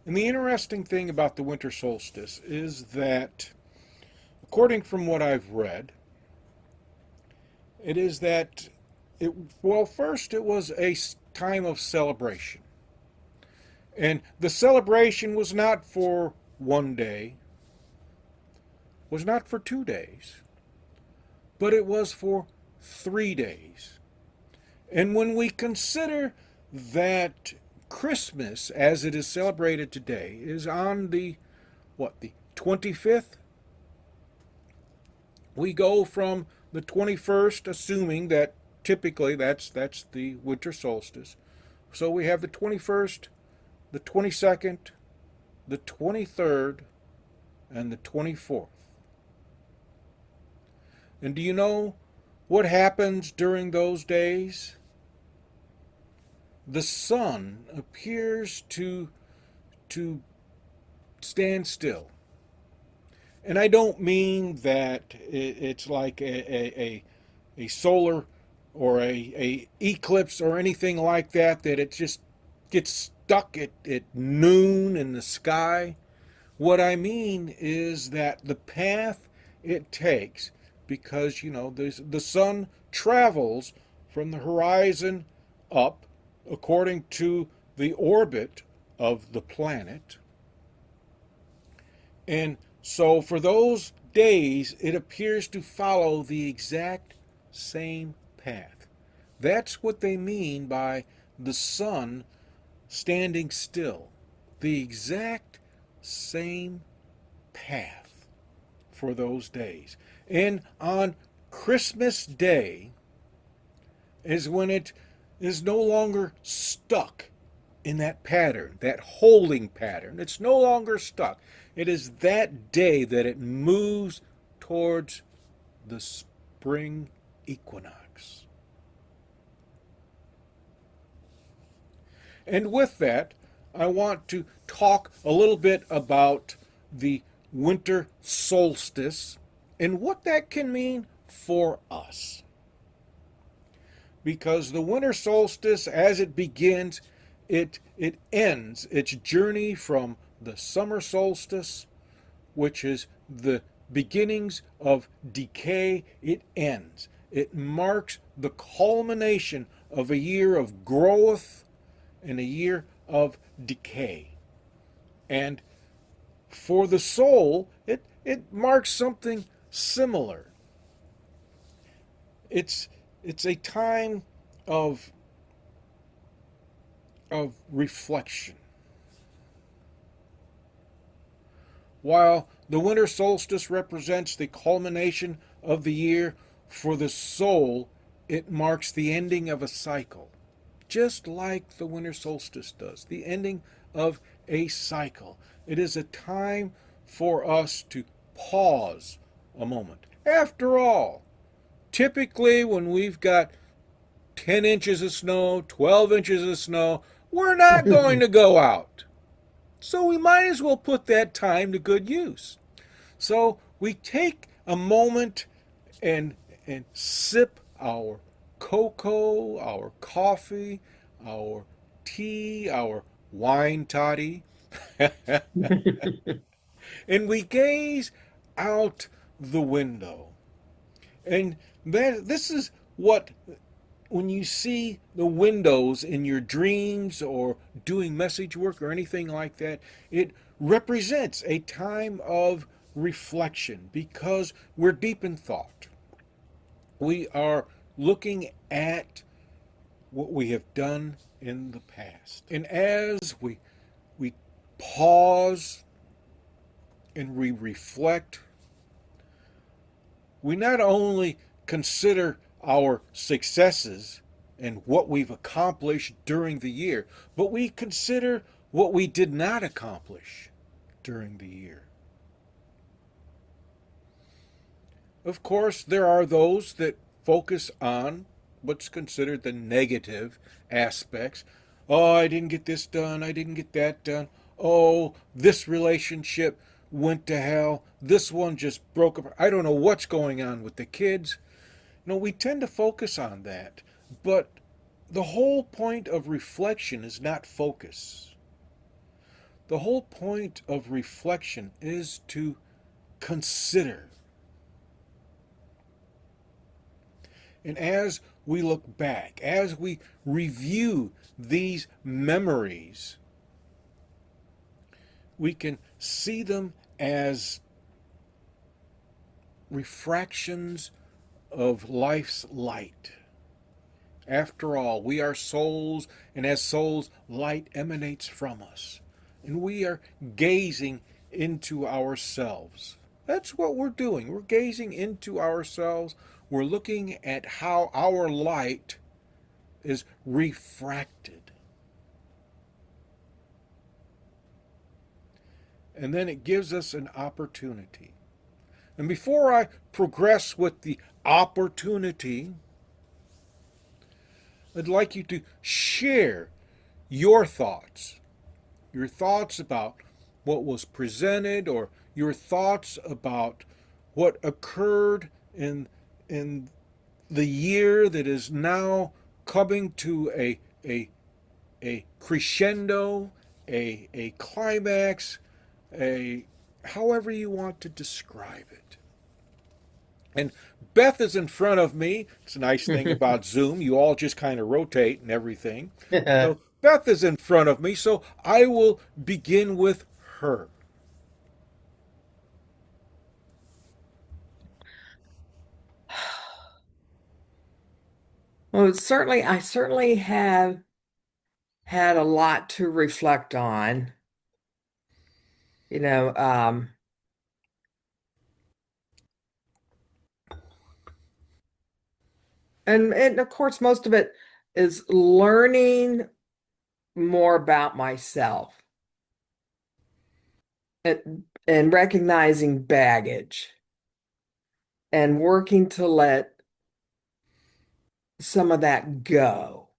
And the interesting thing about the winter solstice is that, according from what I've read, it is that first it was a time of celebration. And the celebration was not for one day, was not for 2 days, but it was for 3 days. And when we consider that Christmas, as it is celebrated today, is on the 25th, we go from the 21st, assuming that typically that's the winter solstice. So we have the 21st, the 22nd, the 23rd, and the 24th. And do you know what happens during those days? The sun appears to stand still. And I don't mean that it's like a solar or a eclipse or anything like that, that it just gets stuck at noon in the sky. What I mean is that the path it takes, because, the sun travels from the horizon up according to the orbit of the planet. And so for those days, it appears to follow the exact same path. That's what they mean by the sun standing still. The exact same path for those days. And on Christmas Day is when it is no longer stuck in that pattern, that holding pattern. It's no longer stuck. It is that day that it moves towards the spring equinox. And with that, I want to talk a little bit about the winter solstice and what that can mean for us. Because the winter solstice, as it begins, it ends its journey from the summer solstice, which is the beginnings of decay. It ends. It marks the culmination of a year of growth and a year of decay. And for the soul, it marks something similar. It's a time of reflection. While the winter solstice represents the culmination of the year, for the soul, it marks the ending of a cycle, just like the winter solstice does, the ending of a cycle. It is a time for us to pause a moment. After all, typically when we've got 10 inches of snow, 12 inches of snow, we're not going to go out. So we might as well put that time to good use. So we take a moment and sip our cocoa, our coffee, our tea, our wine toddy, and we gaze out the window. And this is what, when you see the windows in your dreams or doing message work or anything like that, it represents a time of reflection because we're deep in thought. We are looking at what we have done in the past. And as we pause and we reflect, we not only consider our successes and what we've accomplished during the year, but we consider what we did not accomplish during the year. Of course, there are those that focus on what's considered the negative aspects. Oh, I didn't get this done. I didn't get that done. Oh, this relationship went to hell. This one just broke up. I don't know what's going on with the kids. No, we tend to focus on that. But the whole point of reflection is not focus. The whole point of reflection is to consider. And as we look back, as we review these memories, we can see them as refractions of life's light. After all, we are souls, and as souls, light emanates from us. And we are gazing into ourselves. That's what we're doing. We're gazing into ourselves. We're looking at how our light is refracted. And then it gives us an opportunity. And before I progress with the opportunity, I'd like you to share your thoughts. Your thoughts about what was presented, or your thoughts about what occurred in the year that is now coming to a crescendo, a climax, a however you want to describe it. And Beth is in front of me. It's a nice thing about Zoom. You all just kind of rotate and everything. So Beth is in front of me, so I will begin with her. Well, I certainly have had a lot to reflect on, you know, and of course, most of it is learning more about myself and recognizing baggage and working to let some of that go.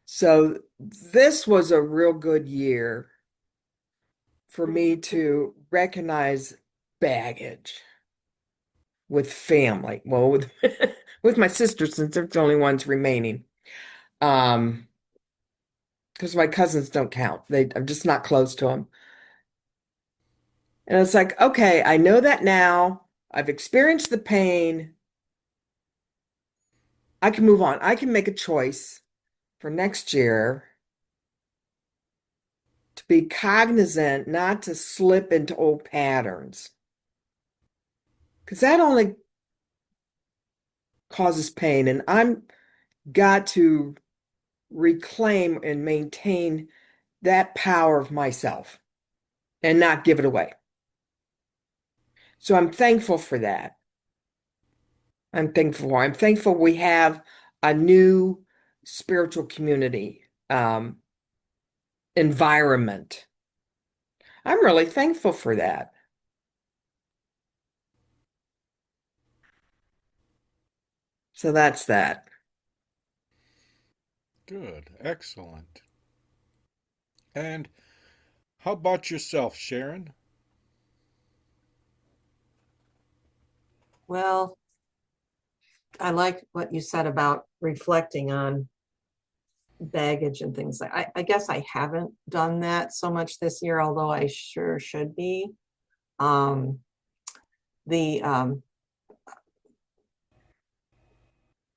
So this was a real good year for me to recognize baggage with family. Well, with with my sisters, since they're the only ones remaining. Um, because my cousins don't count. I'm just not close to them. And it's like, okay, I know that now. I've experienced the pain. I can move on. I can make a choice for next year to be cognizant not to slip into old patterns. Because that only causes pain. And I'm got to reclaim and maintain that power of myself and not give it away. So I'm thankful for that. I'm thankful we have a new spiritual community environment. I'm really thankful for that. So that's that. Good, excellent. And how about yourself, Sharon? Well, I like what you said about reflecting on baggage and things. I guess I haven't done that so much this year, although I sure should be. Um, the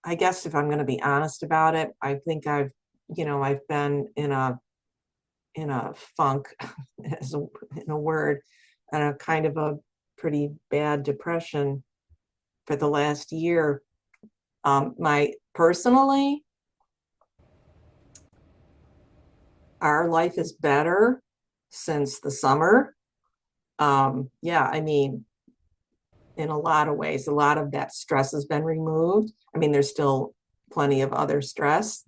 I guess if I'm going to be honest about it, I think I've been in a funk, as in a word, and a kind of a pretty bad depression for the last year. My personally, our life is better since the summer. Yeah, I mean, in a lot of ways, a lot of that stress has been removed. I mean, there's still plenty of other stress.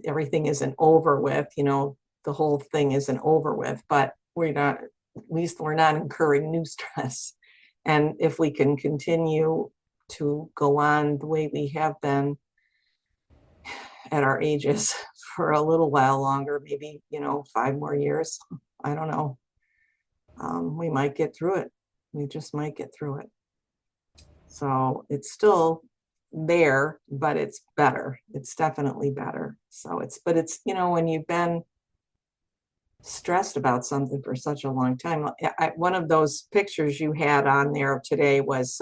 Everything isn't over with, the whole thing isn't over with, but at least we're not incurring new stress. And if we can continue to go on the way we have been at our ages for a little while longer, maybe, 5 more years, I don't know. We might get through it. We just might get through it. So it's still there, but it's better. It's definitely better. But it's, when you've been stressed about something for such a long time. One of those pictures you had on there today was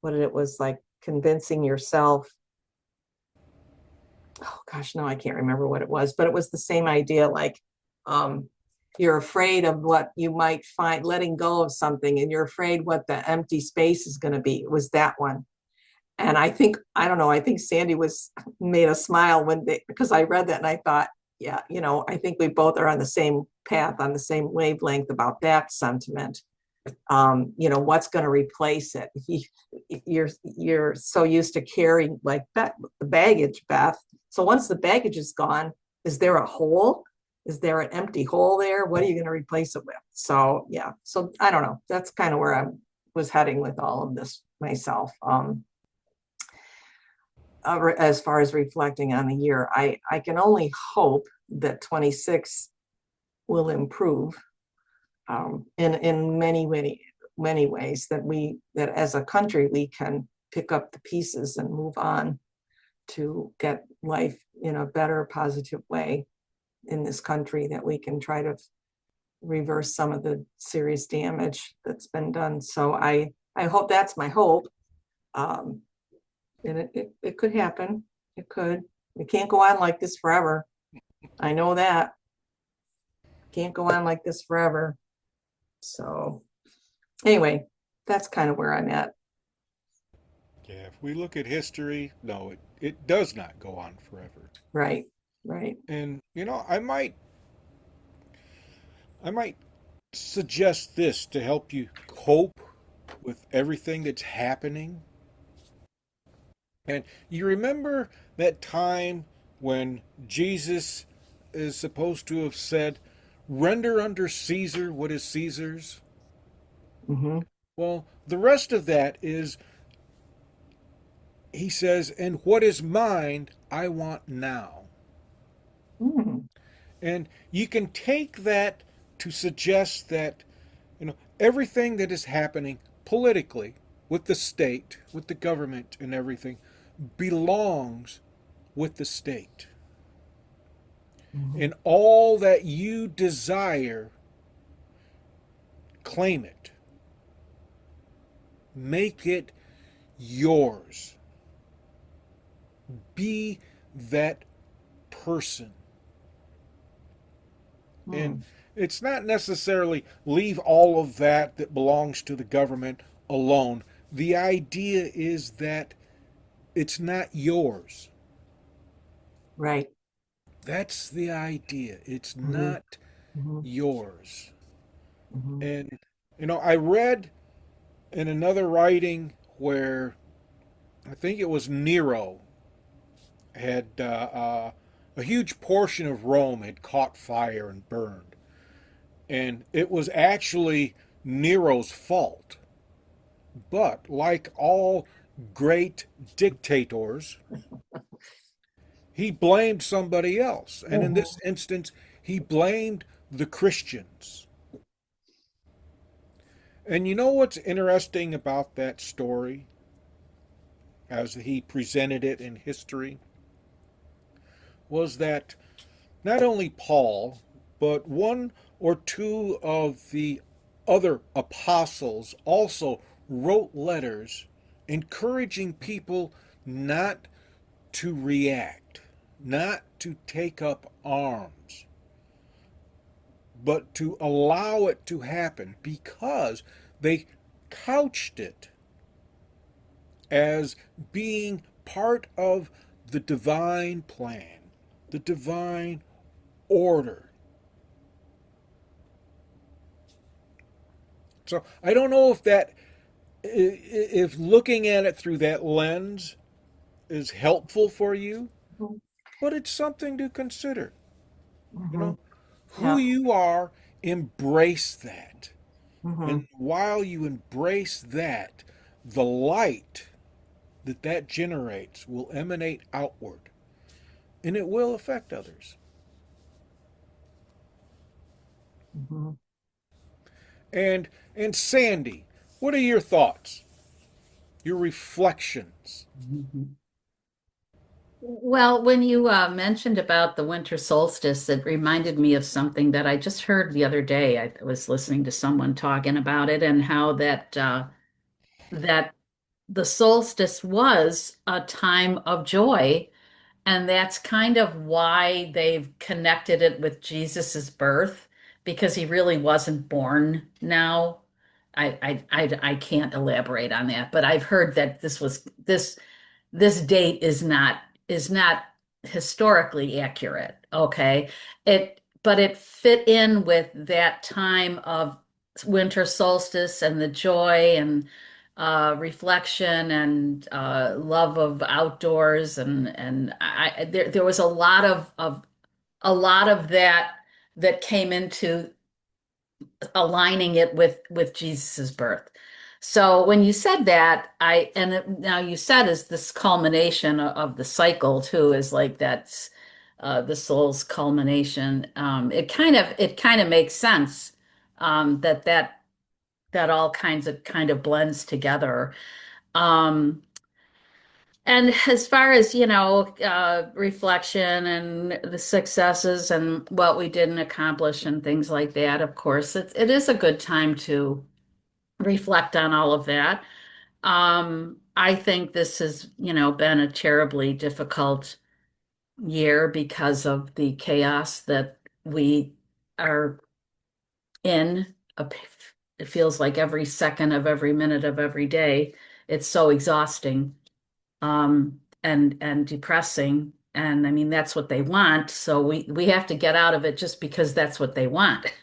what it was like convincing yourself. Oh gosh, no, I can't remember what it was, but it was the same idea. Like, you're afraid of what you might find, letting go of something, and you're afraid what the empty space is going to be. It was that one. And I don't know, I think Sandy was made a smile because I read that and I thought, yeah, I think we both are on the same path, on the same wavelength about that sentiment. What's going to replace it? You're so used to carrying like that, the baggage, Beth. So once the baggage is gone, is there a hole? Is there an empty hole there? What are you going to replace it with? So yeah, so I don't know. That's kind of where I was heading with all of this myself. As far as reflecting on the year, I can only hope that 26 will improve in many ways, that as a country we can pick up the pieces and move on to get life in a better, positive way in this country, that we can try to reverse some of the serious damage that's been done. So I hope, that's my hope. And it could happen. It could. We can't go on like this forever. I know that. Can't go on like this forever. So anyway, that's kind of where I'm at. Yeah, if we look at history, no, it does not go on forever. Right, right. And I might suggest this to help you cope with everything that's happening. And you remember that time when Jesus is supposed to have said, "Render unto Caesar what is Caesar's"? Mm-hmm. Well, the rest of that is, he says, "And what is mine, I want now." Mm, And you can take that to suggest that, everything that is happening politically with the state, with the government and everything, belongs with the state. mm-hmm. And all that you desire, claim it. Make it yours. Be that person. And Mm, it's not necessarily leave all of that belongs to the government alone. The idea is that it's not yours. right. That's the idea. It's Mm-hmm. not Mm-hmm. yours. Mm-hmm. And, I read in another writing where I think it was Nero had a huge portion of Rome had caught fire and burned. And it was actually Nero's fault. But like all great dictators, he blamed somebody else. And in Mm-hmm. this instance, he blamed the Christians. And you know what's interesting about that story as he presented it in history? Was that not only Paul, but one or two of the other apostles also wrote letters encouraging people not to react, not to take up arms, but to allow it to happen, because they couched it as being part of the divine plan, the divine order. So I don't know if looking at it through that lens is helpful for you, but it's something to consider. You Mm-hmm. know, who Yeah. you are, embrace that. Mm-hmm. And while you embrace that, the light that generates will emanate outward, and it will affect others. Mm-hmm. And Sandy, what are your thoughts? Your reflections? Mhm. Well, when you mentioned about the winter solstice, it reminded me of something that I just heard the other day. I was listening to someone talking about it and how that the solstice was a time of joy, and that's kind of why they've connected it with Jesus's birth, because he really wasn't born now. I can't elaborate on that, but I've heard that this date is not historically accurate. Okay. But it fit in with that time of winter solstice and the joy and reflection and love of outdoors, and there was a lot of that that came into aligning it with Jesus's birth. So when you said that, now you said is this culmination of the cycle too, is like that's the soul's culmination. It kind of makes sense, that all kind of blends together. Um, and as far as, reflection and the successes and what we didn't accomplish and things like that, of course, it is a good time to reflect on all of that. I think this has, been a terribly difficult year because of the chaos that we are in. It feels like every second of every minute of every day. It's so exhausting, and depressing. And I mean, that's what they want. So we have to get out of it just because that's what they want.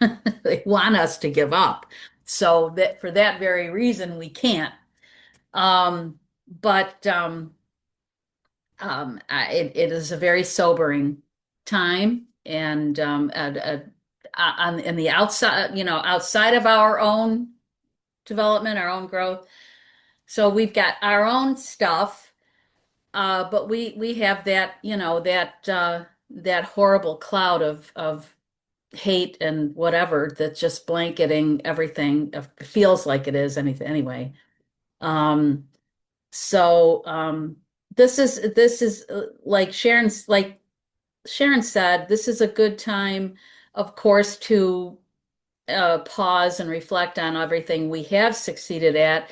They want us to give up. So that for that very reason, we can't. But it is a very sobering time, and on in the outside, outside of our own development, our own growth. So we've got our own stuff, but we have that, that horrible cloud of hate and whatever that's just blanketing everything. Feels like it is anything anyway. Um, so this is like Sharon said, this is a good time, of course, to pause and reflect on everything we have succeeded at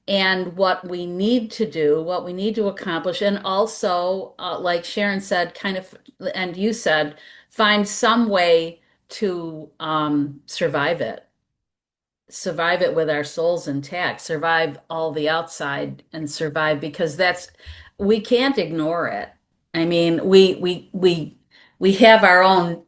and what we need to do, what we need to accomplish, and also, like Sharon said, kind of, and you said, find some way to survive it with our souls intact, survive all the outside and survive, because we can't ignore it. I mean, we have our own.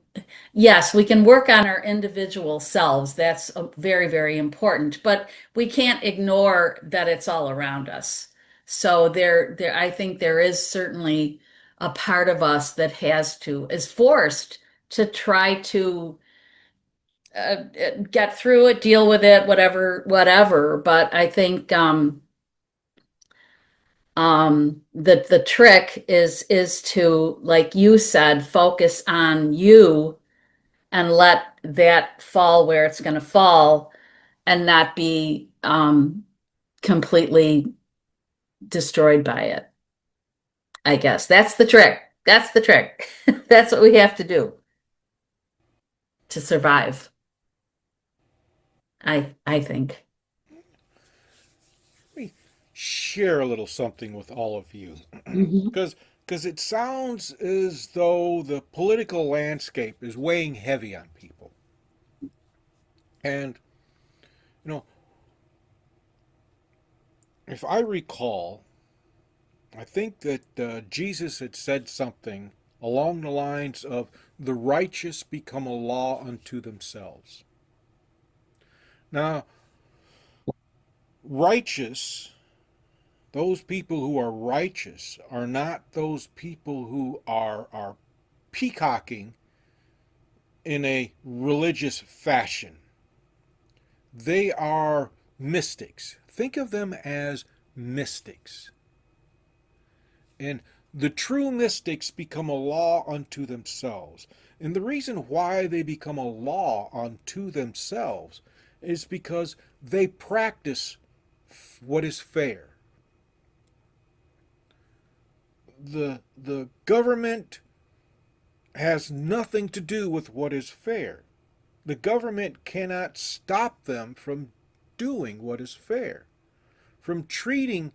Yes, we can work on our individual selves. That's very, very important, but we can't ignore that it's all around us. So I think there is certainly a part of us that is forced to try to get through it, deal with it, whatever, whatever. But I think the trick is to, like you said, focus on you and let that fall where it's going to fall, and not be completely destroyed by it. I guess that's the trick. That's the trick. That's what we have to do to survive. I think. Let me share a little something with all of you, Mhm. because it sounds as though the political landscape is weighing heavy on people. And you know, if I recall, I think that Jesus had said something along the lines of the righteous become a law unto themselves. Now, righteous, those people who are righteous are not those people who are peacocking in a religious fashion. They are mystics. Think of them as mystics. And the true mystics become a law unto themselves. And the reason why they become a law unto themselves is because they practice what is fair. the government has nothing to do with what is fair. The government cannot stop them from doing what is fair, from treating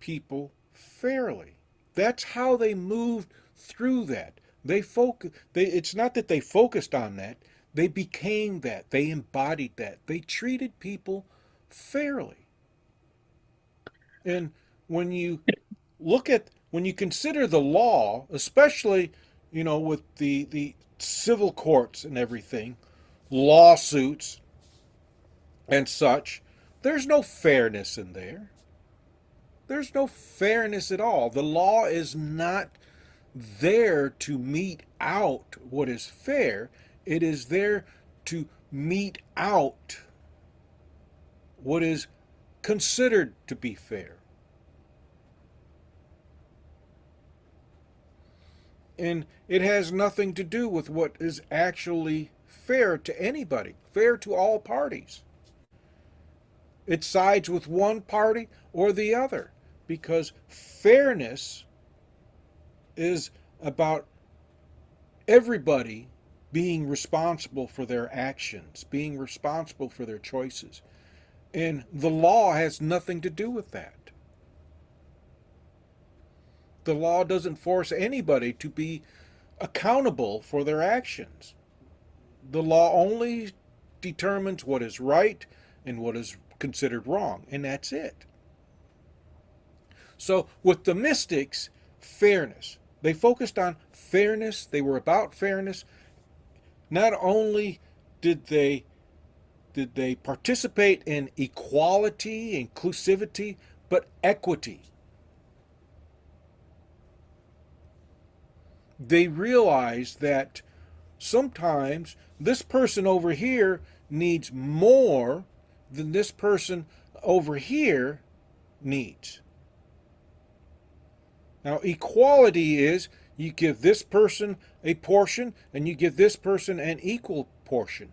people fairly. That's how they moved through that. It's not that they focused on that. They became that. They embodied that. They treated people fairly. And when you when you consider the law, especially, with the civil courts and everything, lawsuits and such, there's no fairness in there. There's no fairness at all. The law is not there to mete out what is fair. It is there to mete out what is considered to be fair. And it has nothing to do with what is actually fair to anybody, fair to all parties. It sides with one party or the other, because fairness is about everybody being responsible for their actions, being responsible for their choices. And the law has nothing to do with that. The law doesn't force anybody to be accountable for their actions. The law only determines what is right and what is considered wrong, and that's it. So with the mystics, fairness. They focused on fairness. They were about fairness. Not only did they participate in equality, inclusivity, but equity. They realized that sometimes this person over here needs more than this person over here needs. Now, equality is you give this person a portion and you give this person an equal portion.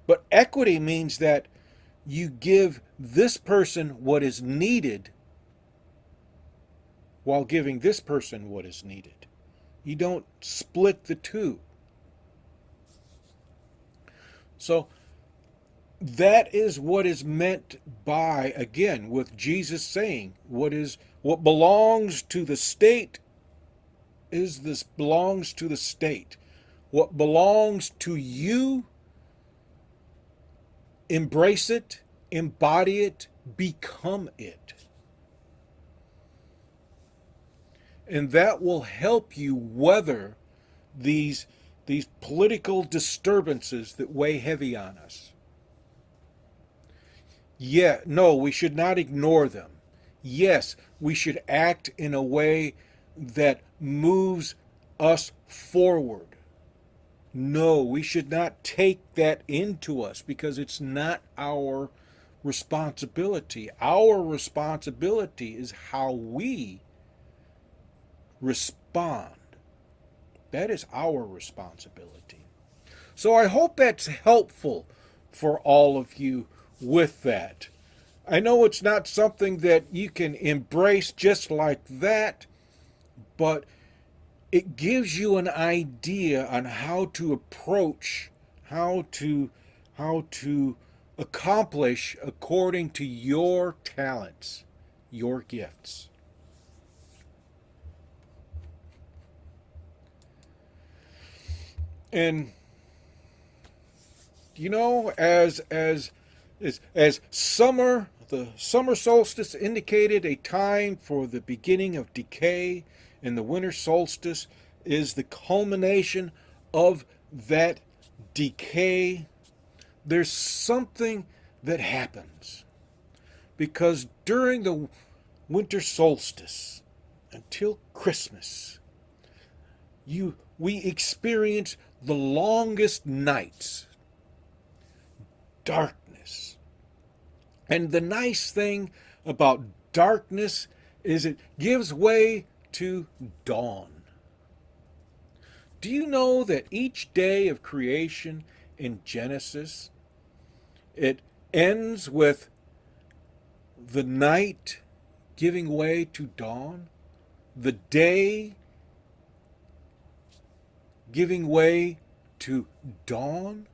But equity means that you give this person what is needed while giving this person what is needed. You don't split the two. So that is what is meant by, again, with Jesus saying, what belongs to the state belongs to the state. What belongs to you, embrace it, embody it, become it. And that will help you weather these political disturbances that weigh heavy on us. Yeah, no, we should not ignore them. Yes, we should act in a way that moves us forward. No, we should not take that into us because it's not our responsibility. Our responsibility is how we respond. That is our responsibility. So I hope that's helpful for all of you with that. I know it's not something that you can embrace just like that, but it gives you an idea on how to approach, how to accomplish according to your talents, your gifts. And as summer, the summer solstice indicated a time for the beginning of decay, and the winter solstice is the culmination of that decay. There's something that happens because during the winter solstice until Christmas, we experience the longest nights, darkness. And the nice thing about darkness is it gives way to dawn. Do you know that each day of creation in Genesis, it ends with the night giving way to dawn? the day giving way to dawn.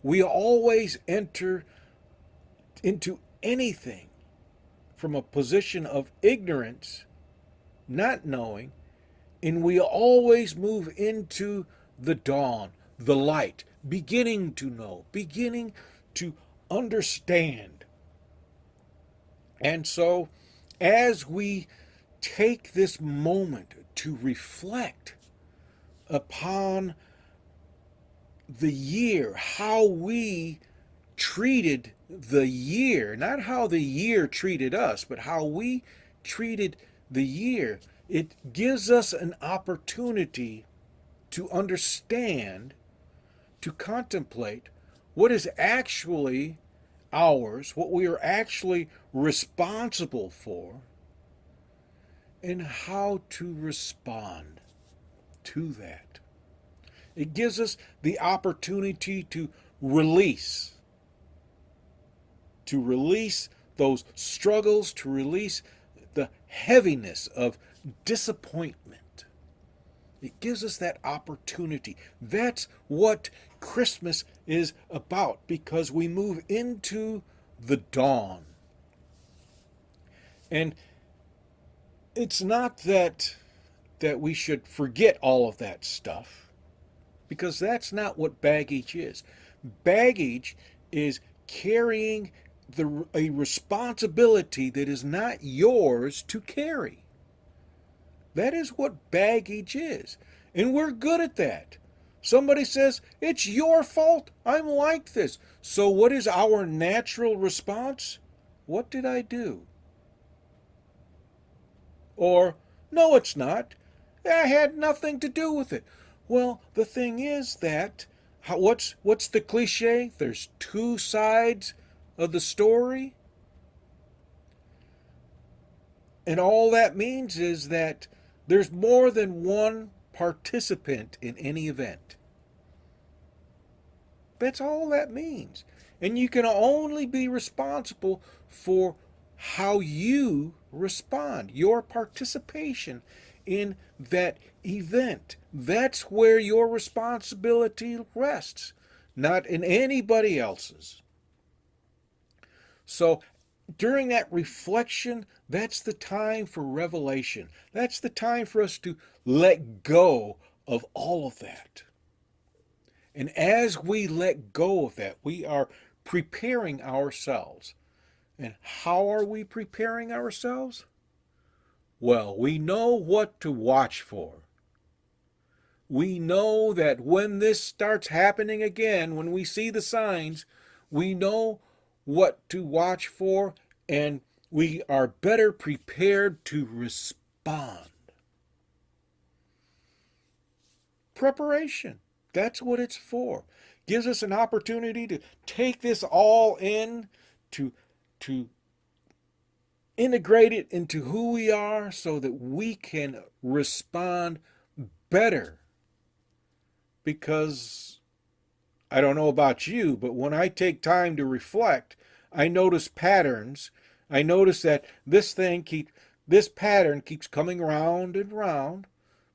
We always enter into anything from a position of ignorance, not knowing, and we always move into the dawn, the light, beginning to know, beginning to understand. And so, as we take this moment to reflect upon the year, how we treated the year, not how the year treated us, but how we treated the year, it gives us an opportunity to understand, to contemplate what is actually ours, what we are actually responsible for, and how to respond to that. It gives us the opportunity to release those struggles, to release the heaviness of disappointment. It gives us that opportunity. That's what Christmas is about, because we move into the dawn. And it's not that we should forget all of that stuff, because that's not what baggage is. Baggage is carrying a responsibility that is not yours to carry. That is what baggage is. And we're good at that. Somebody says, it's your fault. I'm like this. So what is our natural response? What did I do? Or, no, it's not. I had nothing to do with it. Well, the thing is that, what's the cliche? There's two sides of the story. And all that means is that there's more than one participant in any event. That's all that means. And you can only be responsible for how you respond, your participation in that event. That's where your responsibility rests, not in anybody else's. So during that reflection, that's the time for revelation. That's the time for us to let go of all of that. And as we let go of that, we are preparing ourselves. And how are we preparing ourselves? Well, we know what to watch for. We know that when this starts happening again, when we see the signs, we know what to watch for, and we are better prepared to respond. Preparation. That's what it's for. Gives us an opportunity to take this all in, to integrate it into who we are so that we can respond better. Because I don't know about you, but when I take time to reflect, I notice patterns. I notice that this pattern keeps coming round and round.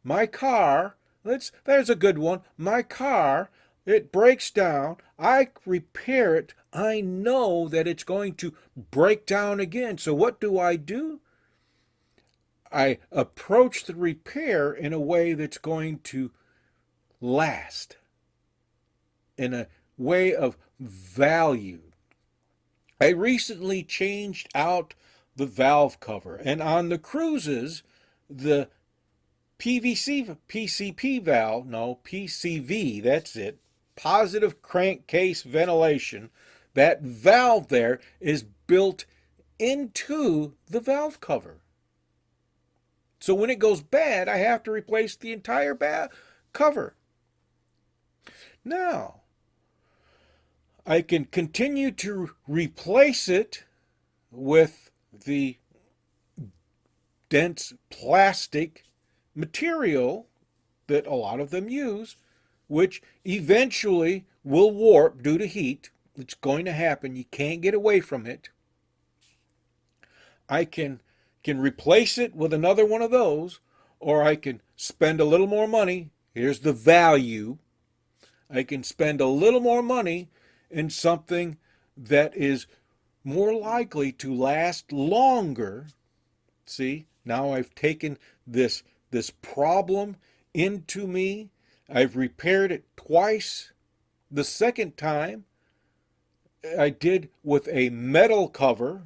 My car, there's a good one. My car, it breaks down. I repair it. I know that it's going to break down again. So what do? I approach the repair in a way that's going to last, in a way of value. I recently changed out the valve cover, and on the cruises, the PCV, that's it, positive crankcase ventilation, that valve there is built into the valve cover. So when it goes bad, I have to replace the entire cover. Now, I can continue to replace it with the dense plastic material that a lot of them use, which eventually will warp due to heat. It's going to happen. You can't get away from it. I can can replace it with another one of those, or I can spend a little more money. Here's the value. I can spend a little more money in something that is more likely to last longer. See, now I've taken this problem into me. I've repaired it twice. The second time I did with a metal cover,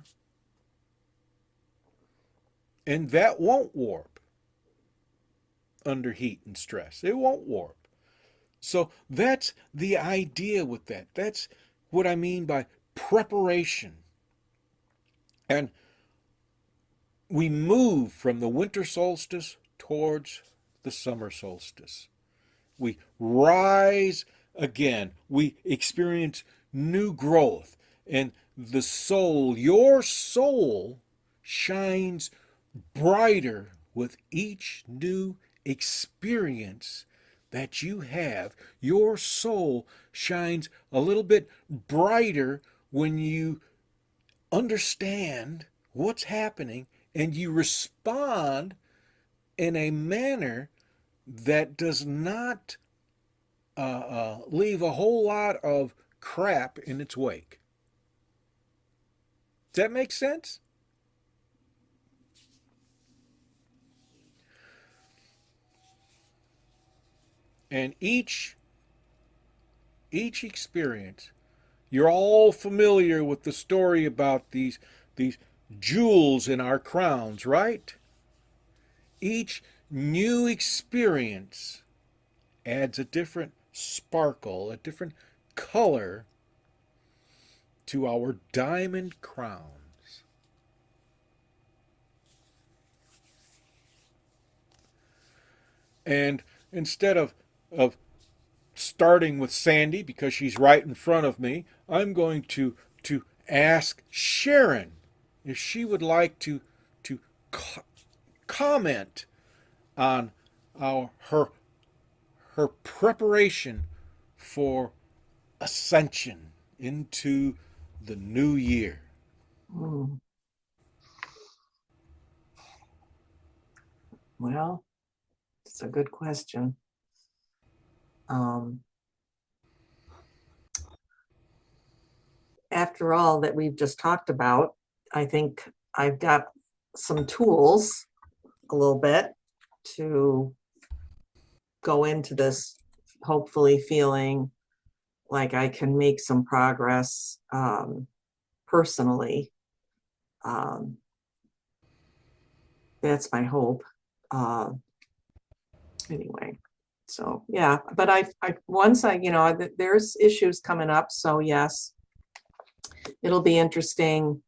and that won't warp under heat and stress. It won't warp. So that's the idea with that. That's what I mean by preparation. And we move from the winter solstice towards the summer solstice. We rise again. We experience new growth. And the soul, your soul, shines brighter with each new experience that you have. Your soul shines a little bit brighter when you understand what's happening and you respond in a manner that does not leave a whole lot of crap in its wake. Does that make sense? And each experience, you're all familiar with the story about these jewels in our crowns, right? Each new experience adds a different sparkle, a different color to our diamond crowns. And instead of starting with Sandy because she's right in front of me, I'm going to ask Sharon if she would like to comment on her preparation for ascension into the new year. Mm. Well, it's a good question. After all that we've just talked about, I think I've got some tools a little bit to go into this, hopefully feeling like I can make some progress personally. That's my hope. Anyway, so yeah, but I once I, there's issues coming up, so yes, it'll be interesting.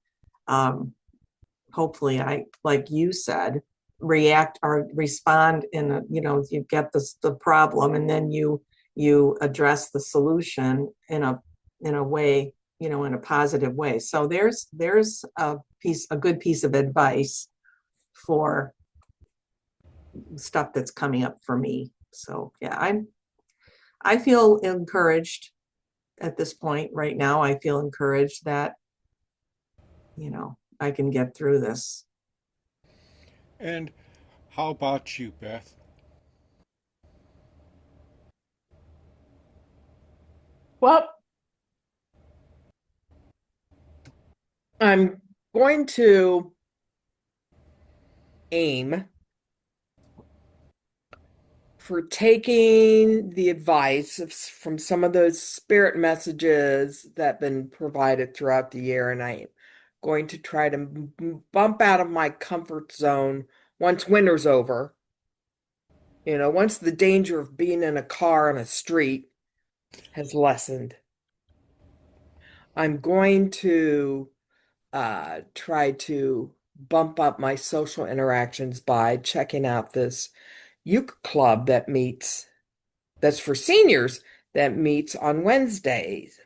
Hopefully I, like you said, react or respond in a, you get the problem and then you address the solution in a way, in a positive way. So there's a good piece of advice for stuff that's coming up for me. So yeah, I feel encouraged at this point right now. I feel encouraged that, I can get through this. And how about you, Beth? Well, I'm going to aim for taking the advice from some of those spirit messages that have been provided throughout the year, and I'm going to try to bump out of my comfort zone once winter's over. Once the danger of being in a car on a street has lessened, I'm going to try to bump up my social interactions by checking out this uke club that's for seniors that meets on Wednesdays.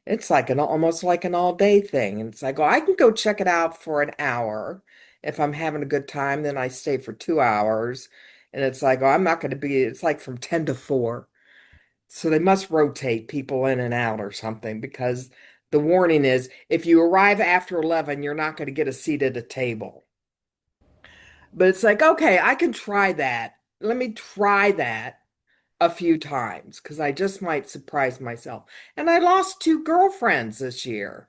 It's like almost like an all day thing. And it's like, oh, I can go check it out for an hour. If I'm having a good time, then I stay for 2 hours. And it's like, oh, I'm not going to be, it's like from 10 to 4. So they must rotate people in and out or something because the warning is if you arrive after 11, you're not going to get a seat at a table. But it's like, okay, I can try that. Let me try that a few times because I just might surprise myself. And I lost two girlfriends this year.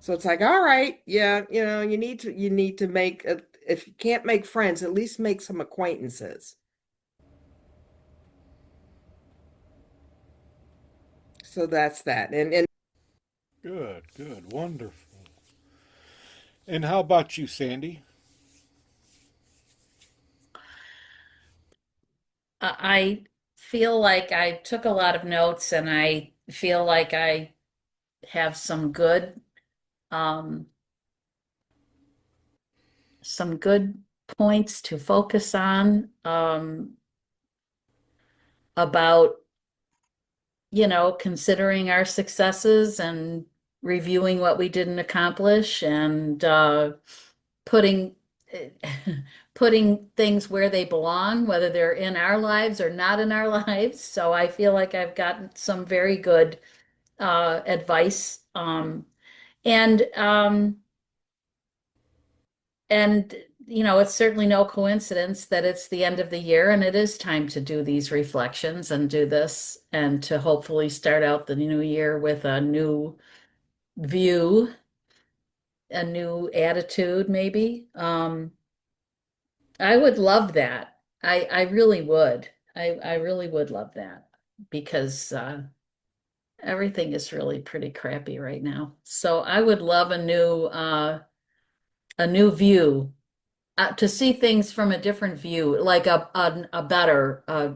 So it's like, all right, yeah, you need to make if you can't make friends, at least make some acquaintances. So that's that. And Good, good, wonderful. And how about you, Sandy? I feel like I took a lot of notes and I feel like I have um, some good points to focus on, about, considering our successes and reviewing what we didn't accomplish and, putting putting things where they belong, whether they're in our lives or not in our lives. So I feel like I've gotten some very good advice. And and it's certainly no coincidence that it's the end of the year and it is time to do these reflections and do this and to hopefully start out the new year with a new view, a new attitude, maybe. I would love that. I really would. I really would love that because everything is really pretty crappy right now. So I would love a new view, to see things from a different view, like a better, uh,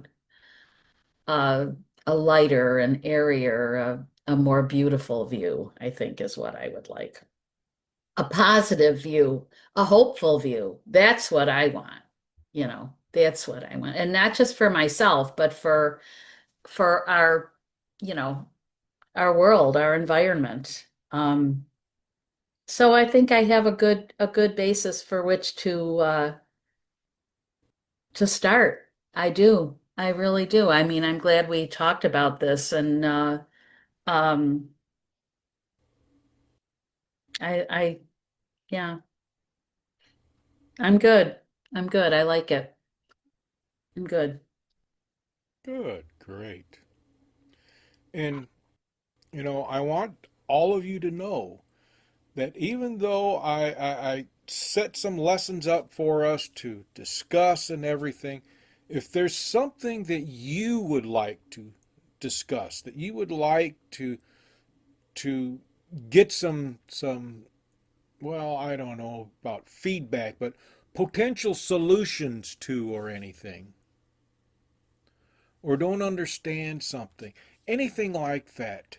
a lighter, an airier, a more beautiful view, I think is what I would like. A positive view, a hopeful view. That's what I want. That's what I want. And not just for myself, but for our, you know, our world, our environment. So I think I have a good basis for which to start. I do. I really do. I mean, I'm glad we talked about this and um I yeah, I'm good. I'm good. I like it. I'm good. Good, great. And, I want all of you to know that even though I set some lessons up for us to discuss and everything, if there's something that you would like to discuss, that you would like to get some well, I don't know about feedback, but potential solutions to or anything, or don't understand something, anything like that,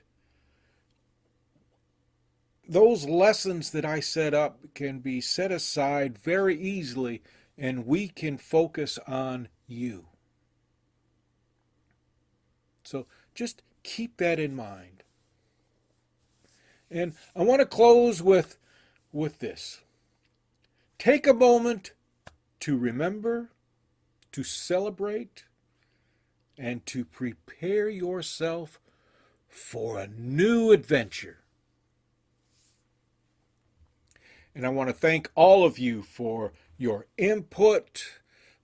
those lessons that I set up can be set aside very easily and we can focus on you. So just keep that in mind. And I want to close with this. Take a moment to remember, to celebrate, and to prepare yourself for a new adventure. And I want to thank all of you for your input,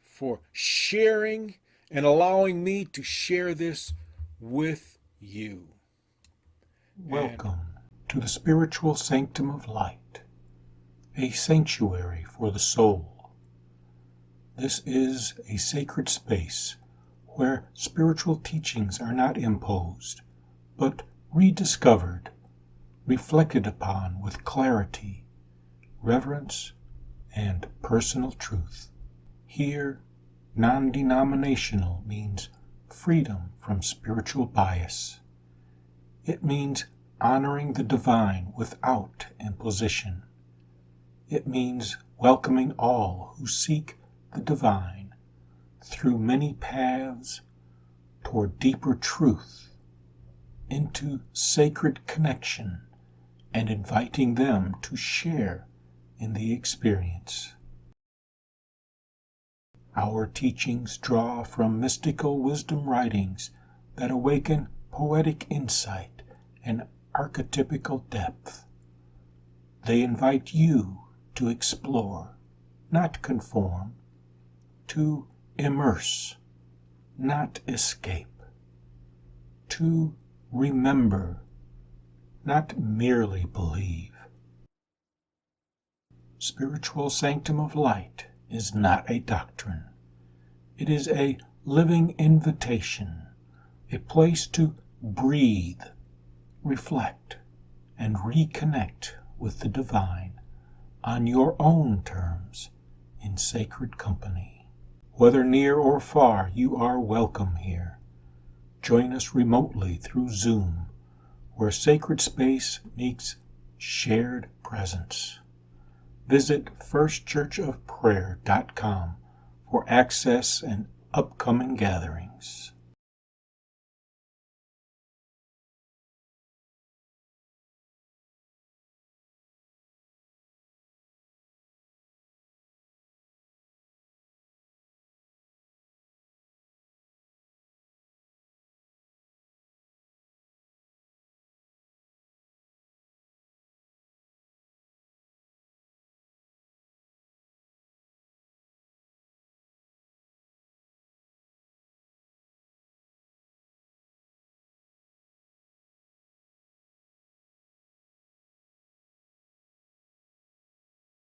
for sharing, and allowing me to share this with you. Welcome to the spiritual sanctum of light, a sanctuary for the soul. This is a sacred space where spiritual teachings are not imposed, but rediscovered, reflected upon with clarity, reverence, and personal truth. Here, non-denominational means freedom from spiritual bias. It means honoring the divine without imposition. It means welcoming all who seek the divine through many paths toward deeper truth, into sacred connection, and inviting them to share in the experience. Our teachings draw from mystical wisdom writings that awaken poetic insight and archetypical depth. They invite you to explore, not conform, to immerse, not escape, to remember, not merely believe. Spiritual sanctum of light is not a doctrine. It is a living invitation, a place to breathe, reflect, and reconnect with the divine on your own terms in sacred company. Whether near or far, you are welcome here. Join us remotely through Zoom, where sacred space meets shared presence. Visit firstchurchofprayer.com for access and upcoming gatherings.